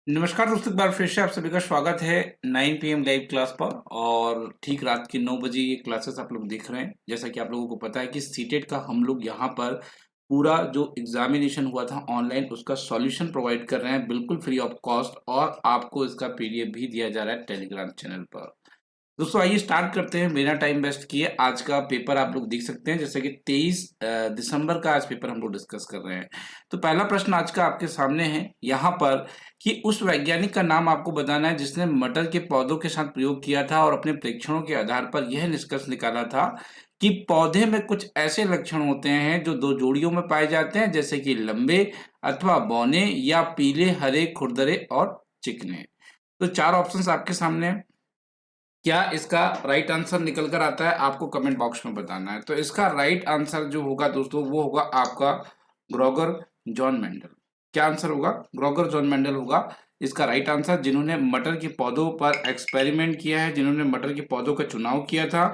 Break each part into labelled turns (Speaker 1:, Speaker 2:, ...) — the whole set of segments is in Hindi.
Speaker 1: नमस्कार दोस्तों, एक बार फिर से आप सभी का स्वागत है 9 PM लाइव क्लास पर। और ठीक रात के 9 बजे ये क्लासेस आप लोग देख रहे हैं। जैसा कि आप लोगों को पता है कि सीटेट का हम लोग यहाँ पर पूरा जो एग्जामिनेशन हुआ था ऑनलाइन उसका सॉल्यूशन प्रोवाइड कर रहे हैं बिल्कुल फ्री ऑफ कॉस्ट, और आपको इसका पीडीएफ भी दिया जा रहा है टेलीग्राम चैनल पर। दोस्तों आइए स्टार्ट करते हैं बिना टाइम वेस्ट किए। आज का पेपर आप लोग देख सकते हैं, जैसे कि 23 दिसंबर का आज पेपर हम लोग डिस्कस कर रहे हैं। तो पहला प्रश्न आज का आपके सामने है यहाँ पर कि उस वैज्ञानिक का नाम आपको बताना है जिसने मटर के पौधों के साथ प्रयोग किया था और अपने परीक्षणों के आधार पर यह निष्कर्ष निकाला था कि पौधे में कुछ ऐसे लक्षण होते हैं जो दो जोड़ियों में पाए जाते हैं, जैसे कि लंबे अथवा बौने या पीले, हरे, खुरदरे और चिकने। तो चार ऑप्शंस आपके सामने हैं। क्या इसका राइट आंसर निकल कर आता है आपको कमेंट बॉक्स में बताना है। तो इसका राइट आंसर जो होगा दोस्तों वो होगा आपका ग्रोगर जॉन मेंडल। क्या आंसर होगा? ग्रोगर जॉन मेंडल होगा इसका राइट आंसर, जिन्होंने मटर के पौधों पर एक्सपेरिमेंट किया है, जिन्होंने मटर के पौधों का चुनाव किया था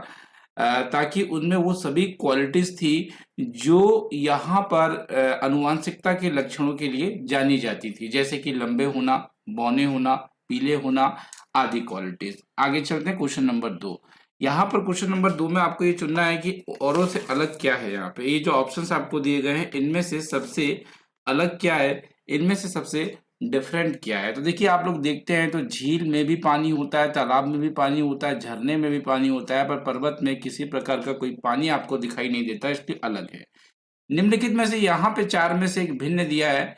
Speaker 1: ताकि उनमें वो सभी क्वालिटीज थी जो यहाँ पर अनुवांशिकता के लक्षणों के लिए जानी जाती थी, जैसे कि लंबे होना, बौने होना, पीले होना आदि क्वालिटीज। आगे चलते हैं क्वेश्चन नंबर 2। यहाँ पर क्वेश्चन नंबर 2 में आपको ये चुनना है कि औरों से अलग क्या है। यहाँ पे ये जो ऑप्शंस आपको दिए गए हैं इनमें से सबसे अलग क्या है, इनमें से सबसे डिफरेंट क्या है। तो देखिए आप लोग देखते हैं तो झील में भी पानी होता है, तालाब में भी पानी होता है, झरने में भी पानी होता है, पर पर्वत में किसी प्रकार का कोई पानी आपको दिखाई नहीं देता, इसलिए अलग है। निम्नलिखित में से यहाँ पे चार में से एक भिन्न दिया है,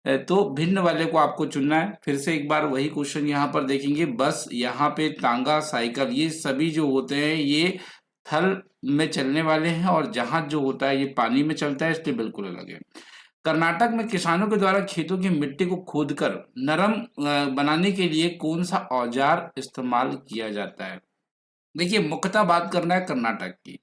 Speaker 1: तो भिन्न वाले को आपको चुनना है। फिर से एक बार वही क्वेश्चन यहाँ पर देखेंगे। बस, यहाँ पे तांगा, साइकिल, ये सभी जो होते हैं ये थल में चलने वाले हैं, और जहाज जो होता है ये पानी में चलता है, इसलिए बिल्कुल अलग है। कर्नाटक में किसानों के द्वारा खेतों की मिट्टी को खोदकर नरम बनाने के लिए कौन सा औजार इस्तेमाल किया जाता है? देखिए मुख्यतः बात करना है कर्नाटक की।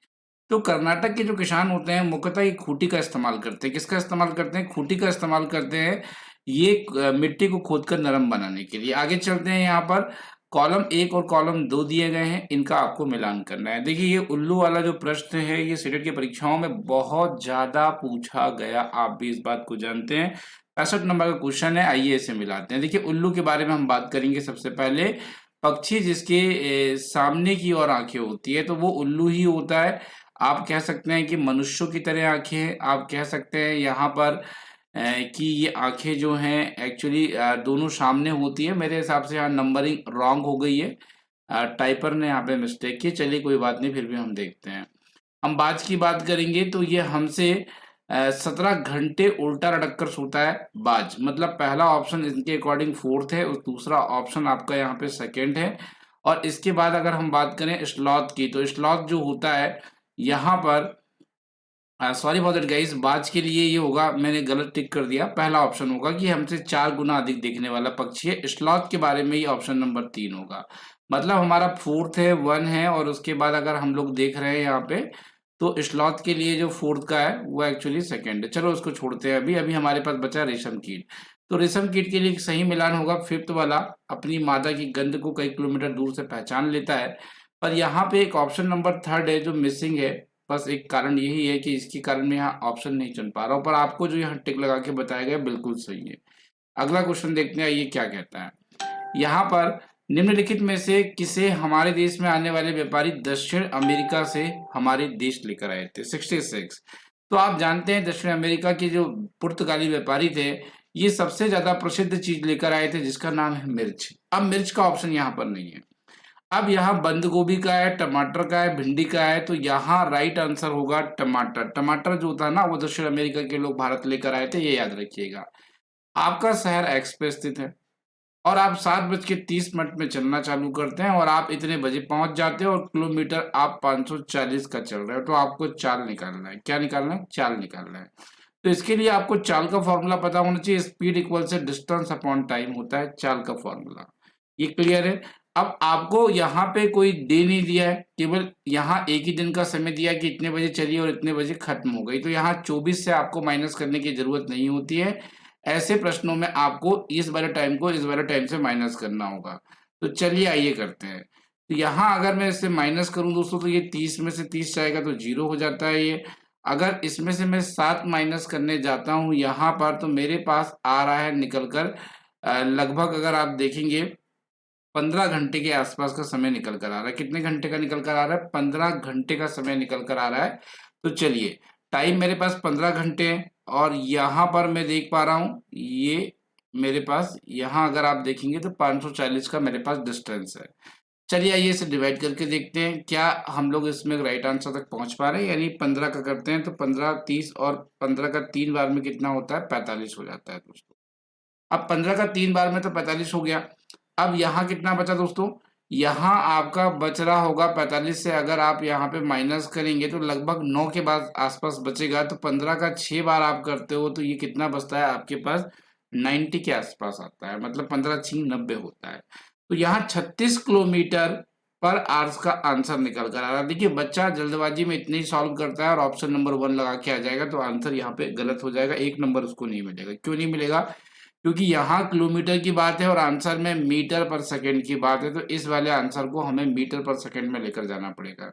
Speaker 1: तो कर्नाटक के जो किसान होते हैं मुख्यतः ये खूंटी का इस्तेमाल करते हैं। किसका इस्तेमाल करते हैं? खूंटी का इस्तेमाल करते हैं, ये मिट्टी को खोदकर नरम बनाने के लिए। आगे चलते हैं, यहाँ पर कॉलम 1 और कॉलम 2 दिए गए हैं, इनका आपको मिलान करना है। देखिए ये उल्लू वाला जो प्रश्न है ये सीटेट की परीक्षाओं में बहुत ज्यादा पूछा गया, आप भी इस बात को जानते हैं। 65 नंबर का क्वेश्चन है, आइए इसे मिलाते हैं। देखिए उल्लू के बारे में हम बात करेंगे। सबसे पहले पक्षी जिसके सामने की ओर आंखें होती है तो वो उल्लू ही होता है। आप कह सकते हैं कि मनुष्यों की तरह आंखें हैं। आप कह सकते हैं यहाँ पर कि ये आंखें जो हैं एक्चुअली दोनों सामने होती है। मेरे हिसाब से यहाँ नंबरिंग रॉन्ग हो गई है, टाइपर ने यहाँ पे मिस्टेक की। चलिए कोई बात नहीं, फिर भी हम देखते हैं। हम बाज की बात करेंगे तो ये हमसे 17 घंटे उल्टा लटक कर सोता है बाज। मतलब पहला ऑप्शन इनके अकॉर्डिंग फोर्थ है और दूसरा ऑप्शन आपका यहाँ पे सेकंड है। और इसके बाद अगर हम बात करें स्लॉथ की, तो स्लॉथ जो होता है यहाँ पर, सॉरी फॉर दैट गाइस, बाज के लिए ये होगा, मैंने गलत टिक कर दिया। पहला ऑप्शन होगा कि हमसे 4 गुना अधिक देखने वाला पक्षी है। स्लॉथ के बारे में ये ऑप्शन नंबर 3 होगा। मतलब हमारा फोर्थ है, 1 है, और उसके बाद अगर हम लोग देख रहे हैं यहाँ पे तो स्लॉथ के लिए जो फोर्थ का है वो एक्चुअली सेकंड है। चलो उसको छोड़ते हैं। अभी अभी हमारे पास बचा रेशम कीट। तो रेशम कीट के लिए सही मिलान होगा फिफ्थ वाला, अपनी मादा की गंध को कई किलोमीटर दूर से पहचान लेता है। पर यहाँ पे एक ऑप्शन नंबर थर्ड है जो मिसिंग है। बस एक कारण यही है कि इसके कारण मैं यहाँ ऑप्शन नहीं चुन पा रहा हूँ, पर आपको जो यहाँ टिक लगा के बताया गया बिल्कुल सही है। अगला क्वेश्चन देखते हैं ये क्या कहता है। यहाँ पर निम्नलिखित में से किसे हमारे देश में आने वाले व्यापारी दक्षिण अमेरिका से हमारे देश लेकर आए थे? 66। तो आप जानते हैं दक्षिण अमेरिका के जो पुर्तगाली व्यापारी थे ये सबसे ज्यादा प्रसिद्ध चीज लेकर आए थे जिसका नाम है मिर्च। अब मिर्च का ऑप्शन यहाँ पर नहीं है। अब यहाँ बंद गोभी का है, टमाटर का है, भिंडी का है, तो यहाँ राइट आंसर होगा टमाटर। टमाटर जो था ना वो दक्षिण अमेरिका के लोग भारत लेकर आए थे, ये याद रखिएगा। आपका शहर एक्स पे स्थित है और आप 7:30 में चलना चालू करते हैं और आप इतने बजे पहुंच जाते हैं और किलोमीटर आप 540 का चल रहे हो। तो आपको चाल निकालना है। क्या निकालना है? चाल निकालना है। तो इसके लिए आपको चाल का फॉर्मूला पता होना चाहिए। स्पीड इक्वल से डिस्टेंस अपॉन टाइम होता है चाल का फॉर्मूला। ये क्लियर है? अब आपको यहाँ पे कोई डे नहीं दिया है, केवल यहाँ एक ही दिन का समय दिया कि इतने बजे चलिए और इतने बजे खत्म हो गई। तो यहाँ 24 से आपको माइनस करने की जरूरत नहीं होती है। ऐसे प्रश्नों में आपको इस वाले टाइम को इस वाले टाइम से माइनस करना होगा। तो चलिए आइए करते हैं। तो यहाँ अगर मैं इससे माइनस करूं दोस्तों तो ये 30 में से 30 जाएगा तो 0 हो जाता है ये। अगर इसमें से मैं 7 माइनस करने जाता हूँ यहाँ पर तो मेरे पास आ रहा है निकल कर लगभग अगर आप देखेंगे 15 घंटे के आसपास का समय निकल कर आ रहा है। कितने घंटे का निकल कर आ रहा है? 15 घंटे का समय निकल कर आ रहा है। तो चलिए, टाइम मेरे पास 15 घंटे है और यहाँ पर मैं देख पा रहा हूँ ये मेरे पास, यहाँ अगर आप देखेंगे तो 540 का मेरे पास डिस्टेंस है। चलिए आइए इसे डिवाइड करके देखते हैं क्या हम लोग इसमें राइट आंसर तक पहुंच पा रहे हैं। यानी 15 का करते हैं तो 15, 30 और 15 का 3 बार में कितना होता है? 45 हो जाता है दोस्तों। अब 15 का 3 बार में तो 45 हो गया। अब यहाँ कितना बचा दोस्तों? यहाँ आपका बच रहा होगा 45 से अगर आप यहाँ पे माइनस करेंगे तो लगभग 9 के बाद आसपास बचेगा। तो 15 का 6 बार आप करते हो तो ये कितना बचता है आपके पास? 90 के आसपास आता है, मतलब 15 6 90 होता है। तो यहाँ 36 किलोमीटर पर आवर्स का आंसर निकल कर आ रहा है। देखिए बच्चा जल्दबाजी में इतने ही सॉल्व करता है और ऑप्शन नंबर 1 लगा के आ जाएगा, तो आंसर यहाँ पे गलत हो जाएगा, 1 नंबर उसको नहीं मिलेगा। क्यों नहीं मिलेगा? क्योंकि यहाँ किलोमीटर की बात है और आंसर में मीटर पर सेकंड की बात है, तो इस वाले आंसर को हमें मीटर पर सेकंड में लेकर जाना पड़ेगा।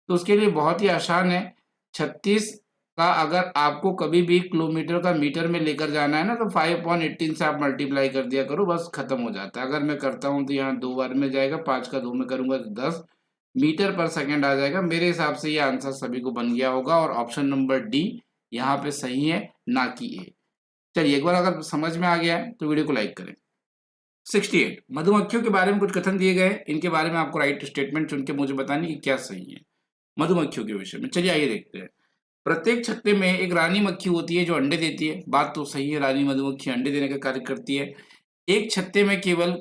Speaker 1: तो उसके लिए बहुत ही आसान है। 36 का अगर आपको कभी भी किलोमीटर का मीटर में लेकर जाना है ना, तो 5/18 से आप मल्टीप्लाई कर दिया करो, बस खत्म हो जाता है। अगर मैं करता हूँ तो यहाँ 2 बार में जाएगा, 5 का 2 में करूंगा तो 10 मीटर पर सेकंड आ जाएगा। मेरे हिसाब से ये आंसर सभी को बन गया होगा और ऑप्शन नंबर डी यहाँ पे सही है, ना कि ए। चलिए एक बार अगर समझ में आ गया है तो वीडियो को लाइक करें। 68 मधुमक्खियों के बारे में कुछ कथन दिए गए, इनके बारे में आपको राइट स्टेटमेंट चुन के मुझे बतानी कि क्या सही है मधुमक्खियों के विषय में। चलिए आइए देखते हैं। प्रत्येक छत्ते में एक रानी मक्खी होती है जो अंडे देती है। बात तो सही है, रानी मधुमक्खी अंडे देने का कार्य करती है। एक छत्ते में केवल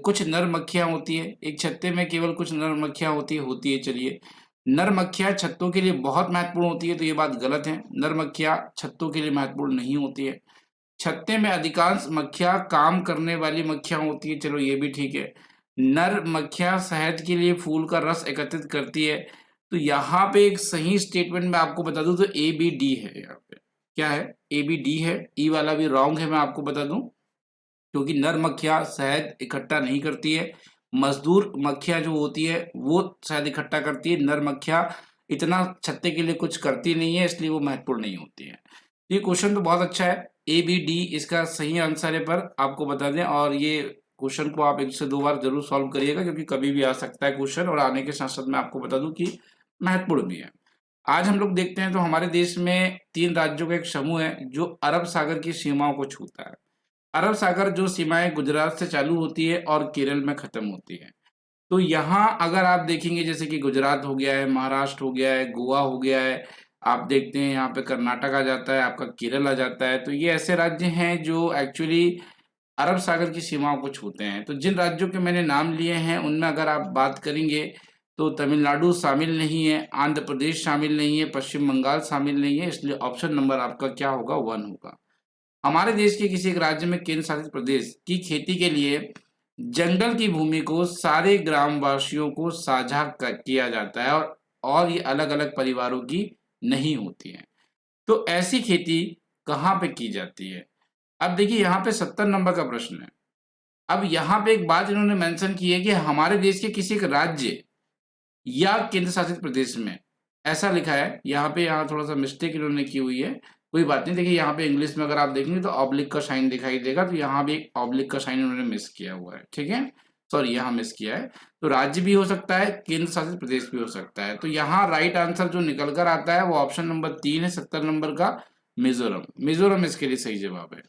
Speaker 1: कुछ नर मक्खियां होती है। एक छत्ते में केवल कुछ नर मक्खियां होती है। चलिए, नर मक्खियां छत्तों के लिए बहुत महत्वपूर्ण होती है, तो ये बात गलत है। नर मक्खियां छत्तों के लिए महत्वपूर्ण नहीं होती है। छत्ते में अधिकांश मक्खियां काम करने वाली मक्खियां होती है, चलो ये भी ठीक है। नर मक्खियां शहद के लिए फूल का रस एकत्रित करती है। तो यहाँ पे एक सही स्टेटमेंट मैं आपको बता दूं तो ए बी डी है। यहाँ पे क्या है? ए बी डी है। ई वाला भी रॉन्ग है, मैं आपको बता दूं, क्योंकि नर मक्खियां शहद इकट्ठा नहीं करती है। मजदूर मक्खियां जो होती है वो शहद इकट्ठा करती है। नर मक्खियां इतना छत्ते के लिए कुछ करती नहीं है, इसलिए वो महत्वपूर्ण नहीं होती है। ये क्वेश्चन तो बहुत अच्छा है, ए बी डी इसका सही आंसर है, पर आपको बता दें और ये क्वेश्चन को आप 1 से 2 बार जरूर सॉल्व करिएगा, क्योंकि कभी भी आ सकता है क्वेश्चन, और आने के साथ साथ मैं आपको बता दूं कि महत्वपूर्ण भी है। आज हम लोग देखते हैं तो हमारे देश में 3 राज्यों का एक समूह है जो अरब सागर की सीमाओं को छूता है। अरब सागर जो सीमाएं गुजरात से चालू होती है और केरल में खत्म होती है। तो यहाँ अगर आप देखेंगे जैसे कि गुजरात हो गया है, महाराष्ट्र हो गया है, गोवा हो गया है, आप देखते हैं यहाँ पे कर्नाटक आ जाता है, आपका केरल आ जाता है। तो ये ऐसे राज्य हैं जो एक्चुअली अरब सागर की सीमाओं को छूते हैं। तो जिन राज्यों के मैंने नाम लिए हैं उनमें अगर आप बात करेंगे तो तमिलनाडु शामिल नहीं है, आंध्र प्रदेश शामिल नहीं है, पश्चिम बंगाल शामिल नहीं है, इसलिए ऑप्शन नंबर आपका क्या होगा? 1 होगा। हमारे देश के किसी एक राज्य में केंद्र शासित प्रदेश की खेती के लिए जंगल की भूमि को सारे ग्रामवासियों को साझा किया जाता है और ये अलग अलग परिवारों की नहीं होती है। तो ऐसी खेती कहाँ पे की जाती है? अब देखिए यहाँ पे 70 नंबर का प्रश्न है। अब यहाँ पे एक बात इन्होंने मेंशन की है कि हमारे देश के किसी एक राज्य या केंद्र शासित प्रदेश में, ऐसा लिखा है यहाँ पे। यहाँ थोड़ा सा मिस्टेक इन्होंने की हुई है, कोई बात नहीं। देखिए यहाँ पे इंग्लिश में अगर आप देखेंगे तो ऑब्लिक का साइन दिखाई देगा, तो यहाँ भी एक ऑब्लिक का साइन उन्होंने मिस किया हुआ है, ठीक है, सॉरी यहाँ मिस किया है। तो राज्य भी हो सकता है, केंद्र शासित प्रदेश भी हो सकता है। तो यहाँ राइट आंसर जो निकल कर आता है वो ऑप्शन नंबर 3 है, 70 नंबर का, मिजोरम। मिजोरम इसके लिए सही जवाब है।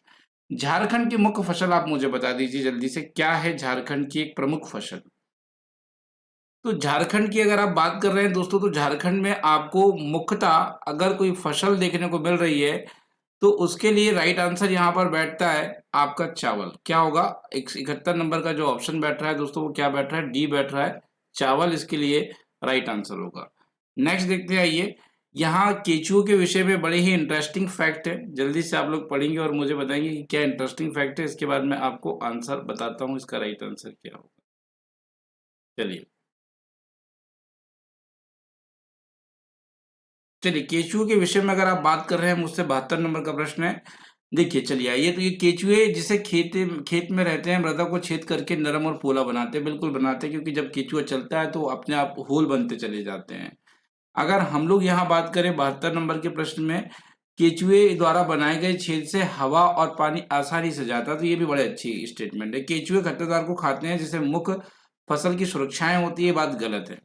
Speaker 1: झारखंड की मुख्य फसल आप मुझे बता दीजिए जल्दी से, क्या है झारखंड की एक प्रमुख फसल? तो झारखंड की अगर आप बात कर रहे हैं दोस्तों, तो झारखंड में आपको मुख्यतः अगर कोई फसल देखने को मिल रही है तो उसके लिए राइट आंसर यहाँ पर बैठता है आपका चावल। क्या होगा? 71 नंबर का जो ऑप्शन बैठ रहा है दोस्तों वो क्या बैठ रहा है? डी बैठ रहा है, चावल इसके लिए राइट आंसर होगा। नेक्स्ट देखते हैं, आइए। यहाँ केचुओं के विषय में बड़े ही इंटरेस्टिंग फैक्ट है, जल्दी से आप लोग पढ़ेंगे और मुझे बताएंगे कि क्या इंटरेस्टिंग फैक्ट है। इसके बाद मैं आपको आंसर बताता हूँ इसका राइट आंसर क्या होगा। चलिए चलिए, केचुए के विषय में अगर आप बात कर रहे हैं, मुझसे 72 नंबर का प्रश्न है। देखिए चलिए आइए, तो ये केचुए जिसे खेत में रहते हैं, मृदा को छेद करके नरम और पोला बनाते हैं। बिल्कुल बनाते हैं, क्योंकि जब केचुआ चलता है तो अपने आप होल बनते चले जाते हैं। अगर हम लोग यहाँ बात करें 72 नंबर के प्रश्न में, केचुए द्वारा बनाए गए छेद से हवा और पानी आसानी से जाता है। तो ये भी बड़े अच्छी स्टेटमेंट है। केचुए खरपतवार को खाते हैं जिससे मुख्य फसल की सुरक्षाएं होती है, ये बात गलत है।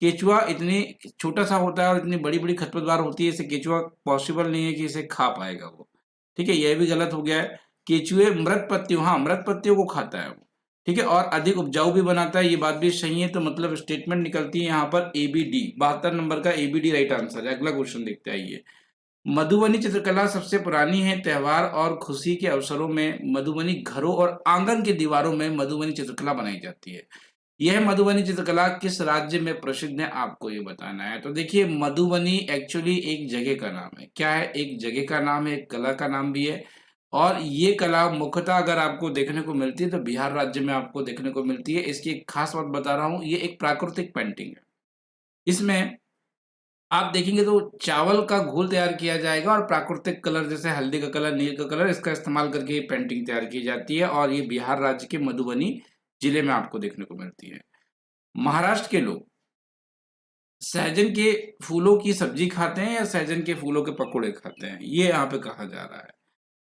Speaker 1: केचुआ इतनी छोटा सा होता है और इतनी बड़ी बड़ी खरपतवार होती है, इसे केचुआ पॉसिबल नहीं है कि इसे खा पाएगा वो। ठीक है, यह भी गलत हो गया है। केचुए मृत पत्तियों, हाँ मृत पत्तियों को खाता है वो। ठीक है, और अधिक उपजाऊ भी बनाता है, ये बात भी सही है। तो मतलब स्टेटमेंट निकलती है यहाँ पर ABD, 72 नंबर का ABD राइट आंसर है। अगला क्वेश्चन देखते आइए। मधुबनी चित्रकला सबसे पुरानी है। त्योहार और खुशी के अवसरों में मधुबनी घरों और आंगन की दीवारों में मधुबनी चित्रकला बनाई जाती है। यह मधुबनी चित्रकला किस राज्य में प्रसिद्ध है, आपको ये बताना है। तो देखिए, मधुबनी एक्चुअली एक जगह का नाम है। क्या है? एक जगह का नाम है, एक कला का नाम भी है। और ये कला मुख्यतः अगर आपको देखने को मिलती है तो बिहार राज्य में आपको देखने को मिलती है। इसकी एक खास बात बता रहा हूँ, ये एक प्राकृतिक पेंटिंग है। इसमें आप देखेंगे तो चावल का घोल तैयार किया जाएगा और प्राकृतिक कलर जैसे हल्दी का कलर, नील का कलर, इसका इस्तेमाल करके ये पेंटिंग तैयार की जाती है और ये बिहार राज्य के मधुबनी जिले में आपको देखने को मिलती है। महाराष्ट्र के लोग सहजन के फूलों की सब्जी खाते हैं या सहजन के फूलों के पकोड़े खाते हैं, ये यहाँ पे कहा जा रहा है।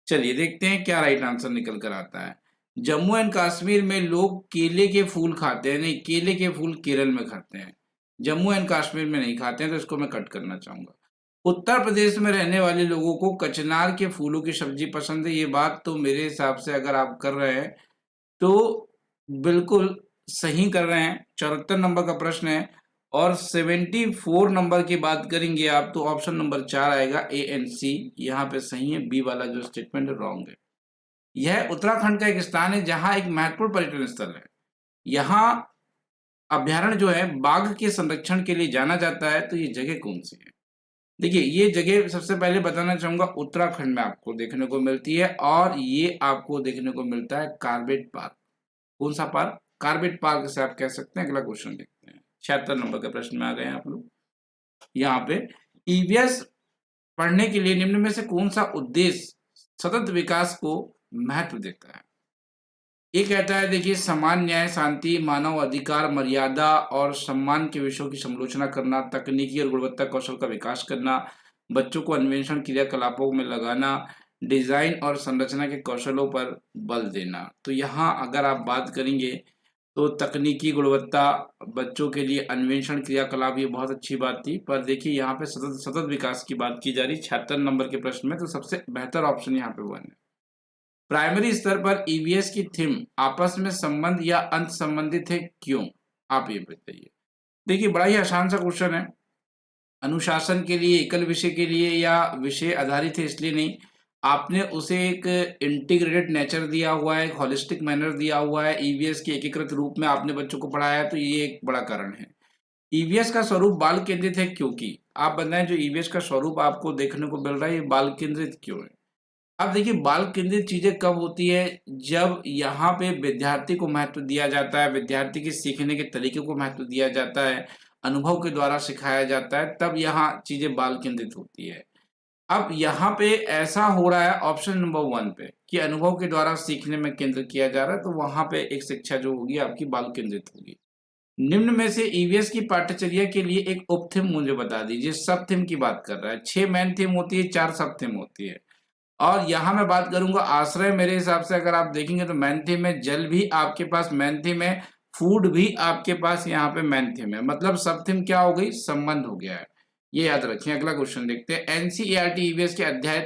Speaker 1: चलिए देखते हैं क्या राइट आंसर निकल कर आता है। जम्मू एंड कश्मीर में लोग केले के फूल खाते हैं, नहीं केले के फूल केरल में खाते हैं, जम्मू एंड कश्मीर में नहीं खाते हैं, तो इसको मैं कट करना चाहूंगा। उत्तर प्रदेश में रहने वाले लोगों को कचनार के फूलों की सब्जी पसंद है, ये बात तो मेरे हिसाब से अगर आप कर रहे हैं तो बिल्कुल सही कर रहे हैं। 74 नंबर का प्रश्न है और 74 नंबर की बात करेंगे आप तो ऑप्शन नंबर 4 आएगा, A एंड C यहाँ पे सही है। बी वाला जो स्टेटमेंट है रॉन्ग है। यह उत्तराखंड का एक स्थान है जहां एक महत्वपूर्ण पर्यटन स्थल है। यहाँ अभ्यारण्य जो है बाघ के संरक्षण के लिए जाना जाता है। तो ये जगह कौन सी है? देखिए, ये जगह सबसे पहले बताना चाहूंगा उत्तराखंड में आपको देखने को मिलती है और ये आपको देखने को मिलता है कार्बेट पार्क। कौन सा पार्क? कार्बेट पार्क से आप कह सकते हैं। अगला क्वेश्चन देखते हैं। 76 नंबर के प्रश्न में आ गए हैं आप लोग। यहाँ पे ईवीएस पढ़ने के लिए निम्न में से कौन सा उद्देश्य सतत विकास को महत्व देता है? ये कहता है, देखिए, समान न्याय, शांति, मानव अधिकार, मर्यादा और सम्मान के विषयों की समालोचना करना, तकनीकी और गुणवत्ता कौशल का विकास करना, बच्चों को अन्वेषण क्रियाकलापों में लगाना, डिजाइन और संरचना के कौशलों पर बल देना। तो यहाँ अगर आप बात करेंगे तो तकनीकी गुणवत्ता, बच्चों के लिए अन्वेषण क्रियाकलाप, ये बहुत अच्छी बात थी। पर देखिए यहाँ पे सतत सतत विकास की बात की जा रही 76 नंबर के प्रश्न में, तो सबसे बेहतर ऑप्शन यहाँ पे 1 है। प्राइमरी स्तर पर ईवीएस की थीम आपस में संबंध या अंत संबंधित है, क्यों? आप ये बताइए। देखिए, बड़ा ही आसान सा क्वेश्चन है। अनुशासन के लिए, एकल विषय के लिए या विषय आधारित है इसलिए नहीं, आपने उसे एक इंटीग्रेटेड नेचर दिया हुआ है, एक होलिस्टिक मैनर दिया हुआ है, ईवीएस के एकीकृत रूप में आपने बच्चों को पढ़ाया है, तो ये एक बड़ा कारण है। ईवीएस का स्वरूप बाल केंद्रित है क्योंकि, आप बताएं जो ईवीएस का स्वरूप आपको देखने को मिल रहा है ये बाल केंद्रित क्यों है? अब देखिए, बाल केंद्रित चीजें कब होती है? जब यहाँ पे विद्यार्थी को महत्व दिया जाता है, विद्यार्थी के सीखने के तरीके को महत्व दिया जाता है, अनुभव के द्वारा सिखाया जाता है, तब यहाँ चीजें बाल केंद्रित होती है। अब यहाँ पे ऐसा हो रहा है ऑप्शन नंबर 1 पे कि अनुभव के द्वारा सीखने में केंद्र किया जा रहा है, तो वहां पे एक शिक्षा जो होगी आपकी बाल केंद्रित होगी। निम्न में से ईवीएस की पाठ्यचर्या के लिए एक उप थीम मुझे बता दीजिए। सब थीम की बात कर रहा है। 6 मेन थीम होती है, 4 सब थीम होती है। और यहाँ मैं बात करूंगा आश्रय, मेरे हिसाब से अगर आप देखेंगे तो मेन थीम है, जल भी आपके पास मेन थीम है, फूड भी आपके पास यहाँ पे मेन थीम है। मतलब सब थीम क्या हो गई? संबंध हो गया है। ये याद रखें। अगला क्वेश्चन देखते हैं। एनसीईआरटी ईवीएस के अध्याय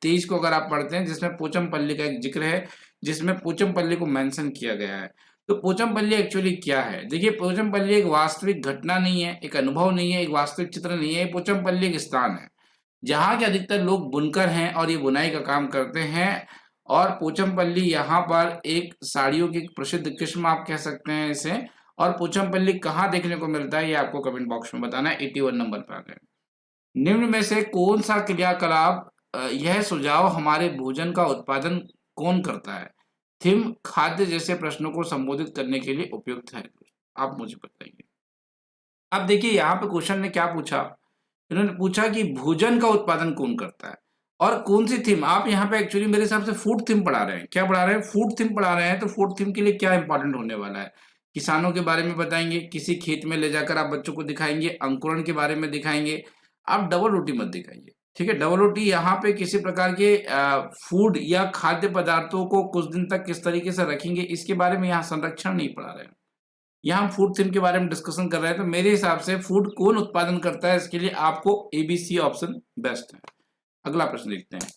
Speaker 1: 23 को अगर आप पढ़ते हैं, जिसमें पोचमपल्ली का एक जिक्र है, जिसमें पोचमपल्ली को मेंशन किया गया है। तो पोचमपल्ली एक्चुअली क्या है? देखिए, पोचमपल्ली एक वास्तविक घटना नहीं है, एक अनुभव नहीं है, एक वास्तविक चित्र नहीं है। पोचमपल्ली एक स्थान है जहाँ के अधिकतर लोग बुनकर हैं और ये बुनाई का काम करते हैं। और पोचमपल्ली यहाँ पर एक साड़ियों की प्रसिद्ध किस्म आप कह सकते हैं इसे। और पोचमपल्ली कहाँ देखने को मिलता है ये आपको कमेंट बॉक्स में बताना है। 81 नंबर पर आ गए। निम्न में से कौन सा क्रियाकलाप, यह सुझाव हमारे भोजन का उत्पादन कौन करता है? थीम खाद्य जैसे प्रश्नों को संबोधित करने के लिए उपयुक्त है। आप मुझे बताइए। अब देखिए, यहाँ पे क्वेश्चन ने क्या पूछा? इन्होंने पूछा कि भोजन का उत्पादन कौन करता है और कौन सी थीम। आप यहाँ पे एक्चुअली मेरे हिसाब से फूड थीम पढ़ा रहे हैं। क्या पढ़ा रहे हैं? फूड थीम पढ़ा रहे हैं। तो फूड थीम के लिए क्या इंपॉर्टेंट होने वाला है? किसानों के बारे में बताएंगे, किसी खेत में ले जाकर आप बच्चों को दिखाएंगे, अंकुरण के बारे में दिखाएंगे। आप डबल रोटी मत दिखाइए। ठीक है, WOT यहाँ पे किसी प्रकार के फूड या खाद्य पदार्थों को कुछ दिन तक किस तरीके से रखेंगे इसके बारे में यहाँ संरक्षण नहीं पढ़ा रहे हैं। यहाँ हम फूड थीम के बारे में डिस्कशन कर रहे हैं, तो मेरे हिसाब से फूड कौन उत्पादन करता है, इसके लिए आपको ABC ऑप्शन बेस्ट है। अगला प्रश्न देखते हैं।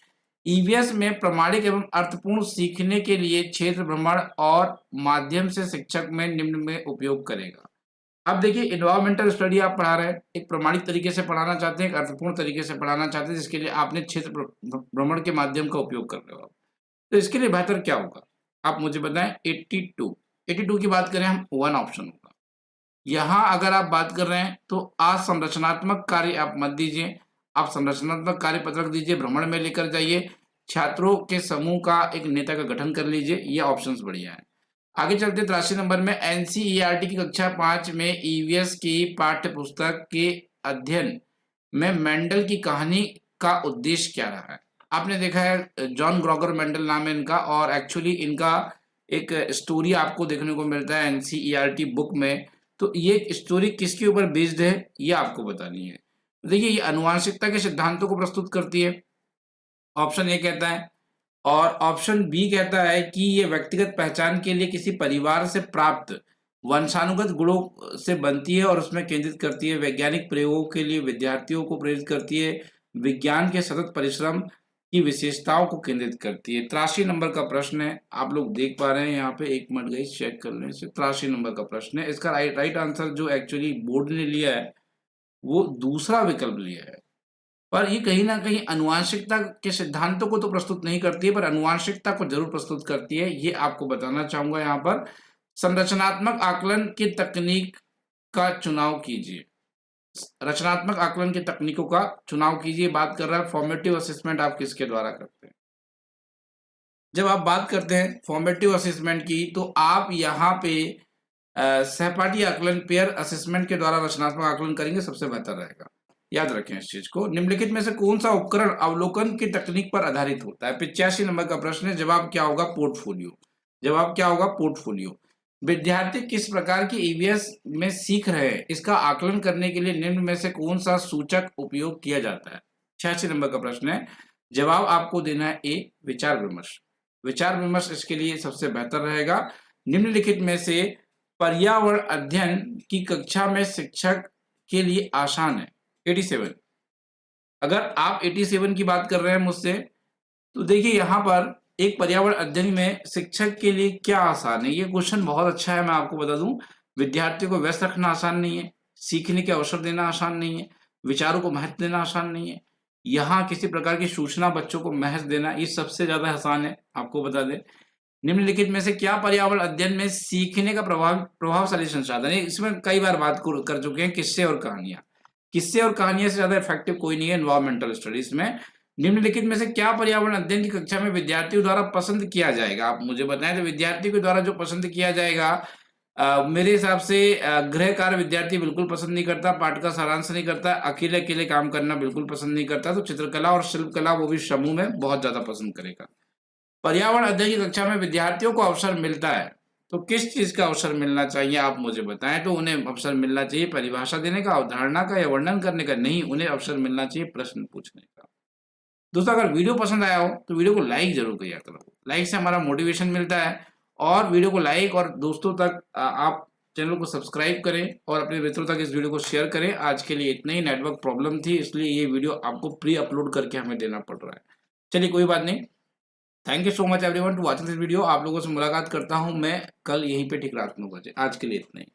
Speaker 1: EVS में प्रामाणिक एवं अर्थपूर्ण सीखने के लिए क्षेत्र भ्रमण और माध्यम से शिक्षक में निम्न में उपयोग करेगा। अब देखिए, इन्वायरमेंटल स्टडी आप पढ़ा रहे हैं, एक प्रामाणिक तरीके से पढ़ाना चाहते हैं, एक अर्थपूर्ण तरीके से पढ़ाना चाहते हैं, जिसके लिए आपने क्षेत्र भ्रमण के माध्यम का उपयोग कर रहे हो। तो इसके लिए बेहतर क्या होगा, आप मुझे बताएं। 82 की बात करें हम, 1 ऑप्शन होगा। यहाँ अगर आप बात कर रहे हैं तो असंरचनात्मक कार्य आप मत दीजिए, आप संरचनात्मक कार्य पत्रक दीजिए, भ्रमण में लेकर जाइए, छात्रों के समूह का एक नेता का गठन कर लीजिए, ये ऑप्शंस बढ़िया है। आगे चलते 83 नंबर में, NCERT की कक्षा 5 में EVS की पाठ्य पुस्तक के अध्ययन में मेंडल की कहानी का उद्देश्य क्या रहा है। आपने देखा है जॉन ग्रॉगर मेंडल नाम है इनका, और एक्चुअली इनका एक स्टोरी आपको देखने को मिलता है NCERT बुक में। तो ये स्टोरी किसके ऊपर बेस्ड है ये आपको बतानी है। देखिए, ये अनुवांशिकता के सिद्धांतों को प्रस्तुत करती है, ऑप्शन ए कहता है। और ऑप्शन बी कहता है कि ये व्यक्तिगत पहचान के लिए किसी परिवार से प्राप्त वंशानुगत गुणों से बनती है और उसमें केंद्रित करती है। वैज्ञानिक प्रयोगों के लिए विद्यार्थियों को प्रेरित करती है। विज्ञान के सतत परिश्रम की विशेषताओं को केंद्रित करती है। 83 नंबर का प्रश्न है, आप लोग देख पा रहे हैं यहाँ पे, एक मिनट गई चेक कर लें। 83 नंबर का प्रश्न है, इसका राइट आंसर जो एक्चुअली बोर्ड ने लिया है वो दूसरा विकल्प लिया है। पर ये कहीं ना कहीं अनुवांशिकता के सिद्धांतों को तो प्रस्तुत नहीं करती है, पर अनुवांशिकता को जरूर प्रस्तुत करती है, ये आपको बताना चाहूंगा। यहाँ पर संरचनात्मक आकलन की तकनीक का चुनाव कीजिए, रचनात्मक आकलन की तकनीकों का चुनाव कीजिए। बात कर रहा है फॉर्मेटिव असेसमेंट आप किसके द्वारा करते हैं। जब आप बात करते हैं फॉर्मेटिव असेसमेंट की, तो आप यहाँ पे सहपाठी आकलन पेयर असेसमेंट के द्वारा रचनात्मक आकलन करेंगे, सबसे बेहतर रहेगा। याद रखें इस चीज को। निम्नलिखित में से कौन सा उपकरण अवलोकन की तकनीक पर आधारित होता है। 85 नंबर का प्रश्न है, जवाब क्या होगा, पोर्टफोलियो। जवाब क्या होगा, पोर्टफोलियो। विद्यार्थी किस प्रकार की EVS में सीख रहे हैं, इसका आकलन करने के लिए निम्न में से कौन सा सूचक उपयोग किया जाता है। 86 नंबर का प्रश्न है, जवाब आपको देना है ए, विचार विमर्श। विचार विमर्श इसके लिए सबसे बेहतर रहेगा। निम्नलिखित में से पर्यावरण अध्ययन की कक्षा में शिक्षक के लिए आसान है। 87, अगर आप 87 की बात कर रहे हैं मुझसे, तो देखिए यहाँ पर एक पर्यावरण अध्ययन में शिक्षक के लिए क्या आसान है। ये क्वेश्चन बहुत अच्छा है, मैं आपको बता दूं। विद्यार्थियों को व्यस्त रखना आसान नहीं है, सीखने के अवसर देना आसान नहीं है, विचारों को महत्व देना आसान नहीं है, यहाँ किसी प्रकार की सूचना बच्चों को महज देना, ये सबसे ज्यादा आसान है। आपको बता दें, निम्नलिखित में से क्या पर्यावरण अध्ययन में सीखने का प्रभावशाली संसाधन है। इसमें कई बार बात कर चुके हैं, किस्से और कहानियां। किस्से और कहानियां से ज्यादा इफेक्टिव कोई नहीं है एनवायरमेंटल स्टडीज में। निम्नलिखित में से क्या पर्यावरण अध्ययन की कक्षा में विद्यार्थियों द्वारा पसंद किया जाएगा, आप मुझे बताएं। तो विद्यार्थियों के द्वारा जो पसंद किया जाएगा, मेरे हिसाब से गृह कार्य विद्यार्थी बिल्कुल पसंद नहीं करता, पाठ का सारांश नहीं करता, अकेले अकेले काम करना बिल्कुल पसंद नहीं करता। तो चित्रकला और शिल्पकला वो भी समूह में बहुत ज्यादा पसंद करेगा। पर्यावरण अध्ययन की कक्षा में विद्यार्थियों को अवसर मिलता है, तो किस चीज का अवसर मिलना चाहिए, आप मुझे बताएं। तो उन्हें अवसर मिलना चाहिए परिभाषा देने का, अवधारणा का या वर्णन करने का नहीं, उन्हें अवसर मिलना चाहिए प्रश्न पूछने का। दोस्तों, अगर वीडियो पसंद आया हो तो वीडियो को लाइक जरूर किया करो। लाइक से हमारा मोटिवेशन मिलता है। और वीडियो को लाइक और दोस्तों तक आप चैनल को सब्सक्राइब करें और अपने मित्रों तक इस वीडियो को शेयर करें। आज के लिए इतना ही, नेटवर्क प्रॉब्लम थी इसलिए ये वीडियो आपको प्री अपलोड करके हमें देना पड़ रहा है। चलिए, कोई बात नहीं। Thank you so much everyone to watching this video. आप लोगों से मुलाकात करता हूं मैं कल यहीं पे ठीक रात 9 बजे। आज के लिए इतना ही।